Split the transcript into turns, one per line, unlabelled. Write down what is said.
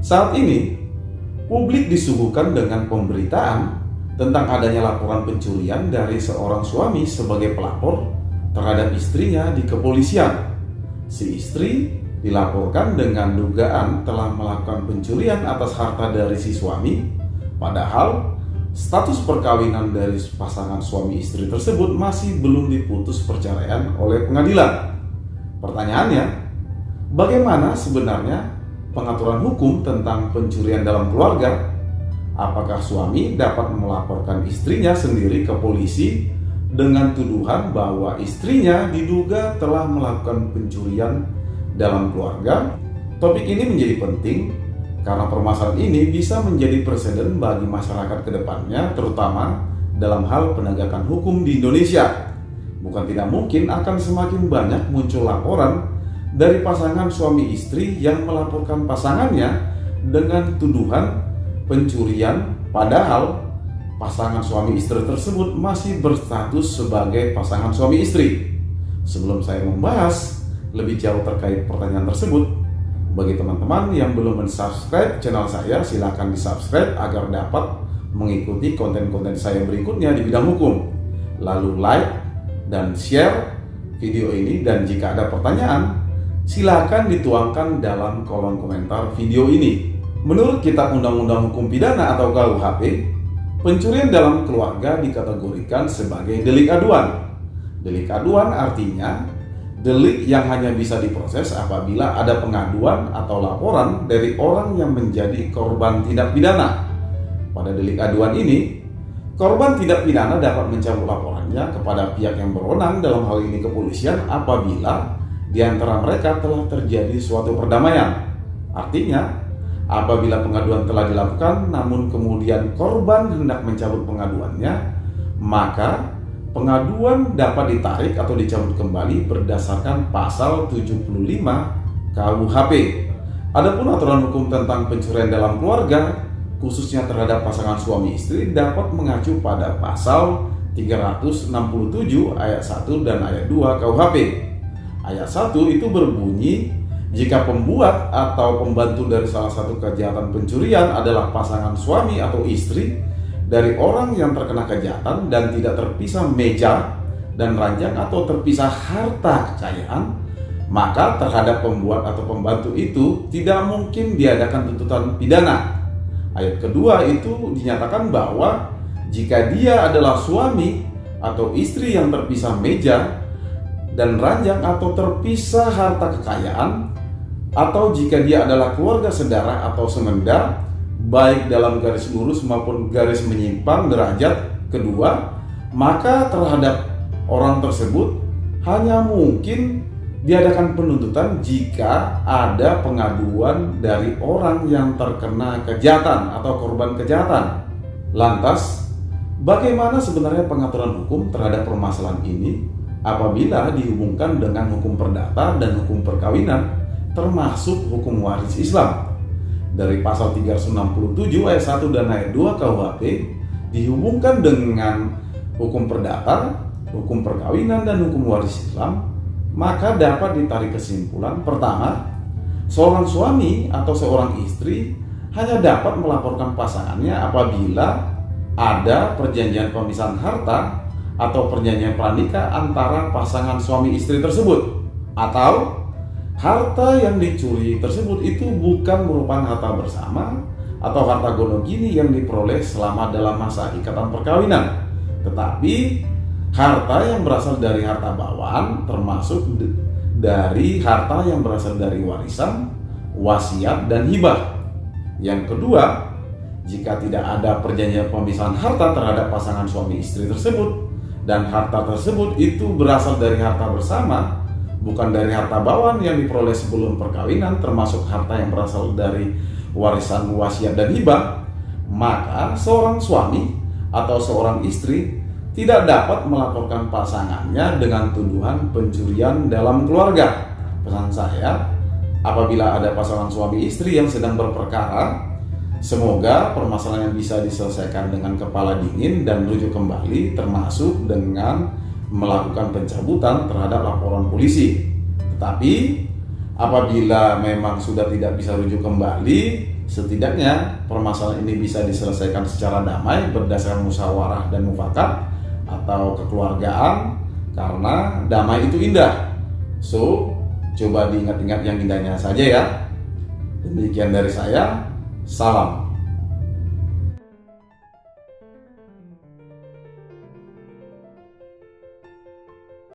Saat ini, publik disuguhkan dengan pemberitaan tentang adanya laporan pencurian dari seorang suami sebagai pelapor terhadap istrinya di kepolisian. Si istri dilaporkan dengan dugaan telah melakukan pencurian atas harta dari si suami, padahal status perkawinan dari pasangan suami istri tersebut masih belum diputus perceraian oleh pengadilan. Pertanyaannya, bagaimana sebenarnya pengaturan hukum tentang pencurian dalam keluarga? Apakah suami dapat melaporkan istrinya sendiri ke polisi dengan tuduhan bahwa istrinya diduga telah melakukan pencurian dalam keluarga? Topik ini menjadi penting karena permasalahan ini bisa menjadi presiden bagi masyarakat ke depannya, terutama dalam hal penegakan hukum di Indonesia. Bukan tidak mungkin akan semakin banyak muncul laporan dari pasangan suami istri yang melaporkan pasangannya dengan tuduhan pencurian, padahal pasangan suami istri tersebut masih berstatus sebagai pasangan suami istri. Sebelum saya membahas lebih jauh terkait pertanyaan tersebut, bagi teman-teman yang belum mensubscribe channel saya, silahkan di-subscribe agar dapat mengikuti konten-konten saya berikutnya di bidang hukum. Lalu like dan share video ini, dan jika ada pertanyaan, silahkan dituangkan dalam kolom komentar video ini. Menurut Kitab Undang-Undang Hukum Pidana atau KUHP, pencurian dalam keluarga dikategorikan sebagai delik aduan. Delik aduan artinya delik yang hanya bisa diproses apabila ada pengaduan atau laporan dari orang yang menjadi korban tindak pidana. Pada delik aduan ini, korban tindak pidana dapat mencabut laporannya kepada pihak yang berwenang, dalam hal ini kepolisian, apabila di antara mereka telah terjadi suatu perdamaian. Artinya, apabila pengaduan telah dilakukan namun kemudian korban hendak mencabut pengaduannya, maka pengaduan dapat ditarik atau dicabut kembali berdasarkan pasal 75 KUHP. Adapun aturan hukum tentang pencurian dalam keluarga, khususnya terhadap pasangan suami istri, dapat mengacu pada pasal 367 ayat 1 dan ayat 2 KUHP. Ayat 1 itu berbunyi, jika pembuat atau pembantu dari salah satu kejahatan pencurian adalah pasangan suami atau istri dari orang yang terkena kejahatan dan tidak terpisah meja dan ranjang atau terpisah harta kekayaan, maka terhadap pembuat atau pembantu itu tidak mungkin diadakan tuntutan pidana. Ayat kedua itu dinyatakan bahwa jika dia adalah suami atau istri yang terpisah meja dan ranjang atau terpisah harta kekayaan, atau jika dia adalah keluarga saudara atau semenda, baik dalam garis lurus maupun garis menyimpang derajat kedua, maka terhadap orang tersebut hanya mungkin diadakan penuntutan jika ada pengaduan dari orang yang terkena kejahatan atau korban kejahatan. Lantas, bagaimana sebenarnya pengaturan hukum terhadap permasalahan ini apabila dihubungkan dengan hukum perdata dan hukum perkawinan, termasuk hukum waris Islam? Dari pasal 367 ayat 1 dan ayat 2 KUHP dihubungkan dengan hukum perdata, hukum perkawinan, dan hukum waris Islam, maka dapat ditarik kesimpulan pertama, seorang suami atau seorang istri hanya dapat melaporkan pasangannya apabila ada perjanjian pemisahan harta atau perjanjian pranikah antara pasangan suami istri tersebut, atau harta yang dicuri tersebut itu bukan merupakan harta bersama atau harta gonogini yang diperoleh selama dalam masa ikatan perkawinan, tetapi harta yang berasal dari harta bawaan, termasuk dari harta yang berasal dari warisan, wasiat, dan hibah. Yang kedua, jika tidak ada perjanjian pemisahan harta terhadap pasangan suami istri tersebut dan harta tersebut itu berasal dari harta bersama, bukan dari harta bawaan yang diperoleh sebelum perkawinan, termasuk harta yang berasal dari warisan, wasiat, dan hibah, maka seorang suami atau seorang istri tidak dapat melaporkan pasangannya dengan tuduhan pencurian dalam keluarga. Pesan saya, apabila ada pasangan suami istri yang sedang berperkara, semoga permasalahan bisa diselesaikan dengan kepala dingin dan merujuk kembali, termasuk dengan melakukan pencabutan terhadap laporan polisi. Tetapi apabila memang sudah tidak bisa rujuk kembali, setidaknya permasalahan ini bisa diselesaikan secara damai berdasarkan musyawarah dan mufakat atau kekeluargaan, karena damai itu indah. So, coba diingat-ingat yang indahnya saja ya. Demikian dari saya, salam.